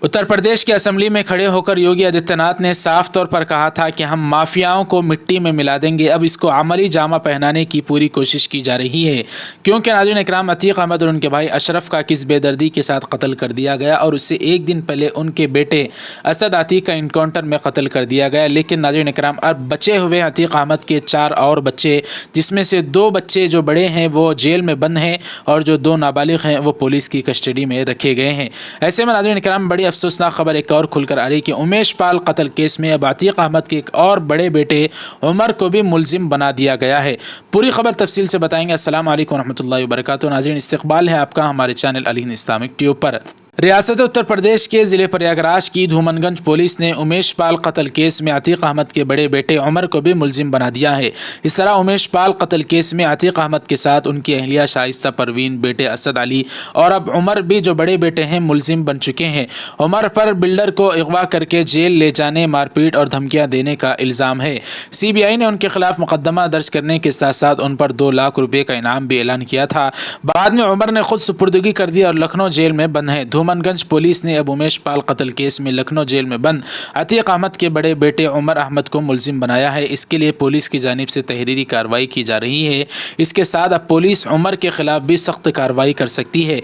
उत्तर प्रदेश की असेंबली में खड़े होकर योगी आदित्यनाथ ने साफ तौर पर कहा था कि हम माफियाओं को मिट्टी में मिला देंगे। अब इसको अमली जामा पहनाने की पूरी कोशिश की जा रही है, क्योंकि नाज़रीन इकराम, अतीक अहमद और उनके भाई अशरफ का किस बेदर्दी के साथ कत्ल कर दिया गया और उससे एक दिन पहले उनके बेटे असद अतीक का इनकाउंटर में कत्ल कर दिया गया। लेकिन नाज़रीन इकराम, अब बचे हुए अतीक अहमद के 4 और बच्चे, जिसमें से 2 बच्चे जो बड़े हैं वो जेल में बंद हैं और जो 2 नाबालिग हैं वो पुलिस की कस्टडी में रखे गए हैं। ऐसे में नाज़रीन इकराम, बड़ी अफसोसनाक खबर एक और खुलकर आ रही कि उमेश पाल कत्ल केस में अब अतीक अहमद के एक और बड़े बेटे उमर को भी मुलजिम बना दिया गया है। पूरी खबर तफसील से बताएंगे। अस्सलाम वालेकुम रहमतुल्लाहि व बरकातुहू। नाज़रीन, इस्तकबाल है आपका हमारे चैनल अल हिंद इस्लामिक ट्यूब पर। रियासत उत्तर प्रदेश के ज़िले प्रयागराज की धूमनगंज पुलिस ने उमेश पाल कत्ल केस में अतीक अहमद के बड़े बेटे उमर को भी मुलजिम बना दिया है। इस तरह उमेश पाल कत्ल केस में अतीक अहमद के साथ उनकी अहलिया शाइस्ता परवीन, बेटे असद अली और अब उमर भी जो बड़े बेटे हैं मुलजिम बन चुके हैं। उमर पर बिल्डर को अगवा करके जेल ले जाने, मारपीट और धमकियाँ देने का इल्ज़ाम है। CBI ने उनके खिलाफ मुकदमा दर्ज करने के साथ साथ उन पर 2 लाख रुपये का इनाम भी ऐलान किया था। बाद में उमर ने खुद सुपुर्दगी कर दी और लखनऊ जेल में बंद है। धूमनगंज पुलिस ने अब उमेश पाल कत्ल केस में लखनऊ जेल में बंद अतीक अहमद के बड़े बेटे उमर अहमद को मुलजिम बनाया है। इसके लिए पुलिस की जानिब से तहरीरी कार्रवाई की जा रही है। इसके साथ अब पुलिस उमर के खिलाफ भी सख्त कार्रवाई कर सकती है।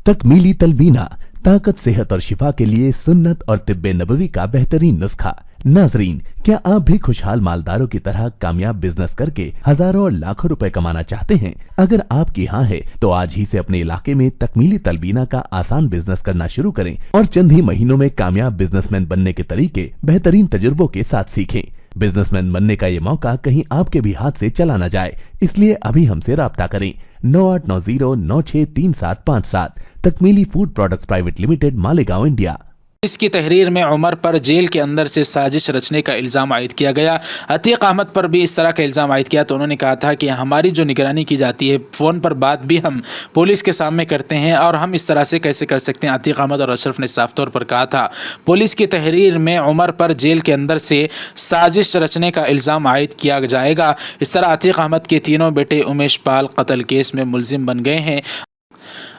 तकमीली तलबीना, ताकत, सेहत और शिफा के लिए सुन्नत और तिब्बे नबवी का बेहतरीन नुस्खा। नाजरीन, क्या आप भी खुशहाल मालदारों की तरह कामयाब बिजनेस करके हजारों और लाखों रुपए कमाना चाहते हैं? अगर आपकी हाँ है तो आज ही से अपने इलाके में तकमीली तलबीना का आसान बिजनेस करना शुरू करें और चंद ही महीनों में कामयाब बिजनेसमैन बनने के तरीके बेहतरीन तजुर्बों के साथ सीखें। बिजनेसमैन बनने का ये मौका कहीं आपके भी हाथ से चला न जाए, इसलिए अभी हमसे राब्ता करें। 9890963757। Takmeeli food products private limited, Malegaon, India. इसकी तहरीर में उमर पर जेल के अंदर से साजिश रचने का इल्ज़ाम आयद किया गया। अतीक अहमद पर भी इस तरह का इल्ज़ाम आयद किया तो उन्होंने कहा था कि हमारी जो निगरानी की जाती है, फ़ोन पर बात भी हम पुलिस के सामने करते हैं और हम इस तरह से कैसे कर सकते हैं। अतीक अहमद और अशरफ ने साफ तौर पर कहा था। पुलिस की तहरीर में उमर पर जेल के अंदर से साजिश रचने का इल्ज़ाम आयद किया जाएगा। इस तरह अतीक अहमद के तीनों बेटे उमेश पाल कत्ल केस में मुलजिम बन गए हैं।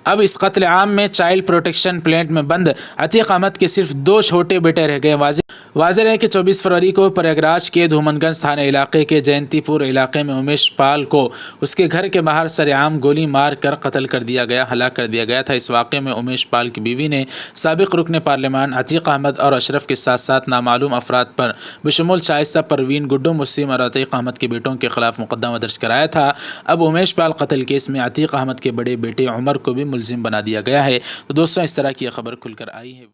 अब इस कत्ल आम में चाइल्ड प्रोटेक्शन प्लांट में बंद अतीक अहमद के सिर्फ 2 छोटे बेटे रह गए। वाज़ेह है कि 24 फरवरी को प्रयागराज के धूमनगंज थाना इलाके के जयंतीपुर इलाके में उमेश पाल को उसके घर के बाहर सरेआम गोली मार कर कत्ल कर दिया गया, हलाक कर दिया गया था। इस वाक़े में उमेश पाल की बीवी ने साबिक रुकन पार्लियामान अतीक अहमद और अशरफ के साथ साथ नामालूम अफराद पर बशमूल शाइस्ता परवीन, गुड्डू मुस्लिम और अतीक अहमद के बेटों के खिलाफ मुकदमा दर्ज कराया था। अब उमेश पाल कत्ल केस में अतीक अहमद के बड़े बेटे उमर को भी मुलजिम बना दिया गया है। तो दोस्तों, इस तरह की खबर खुलकर आई है।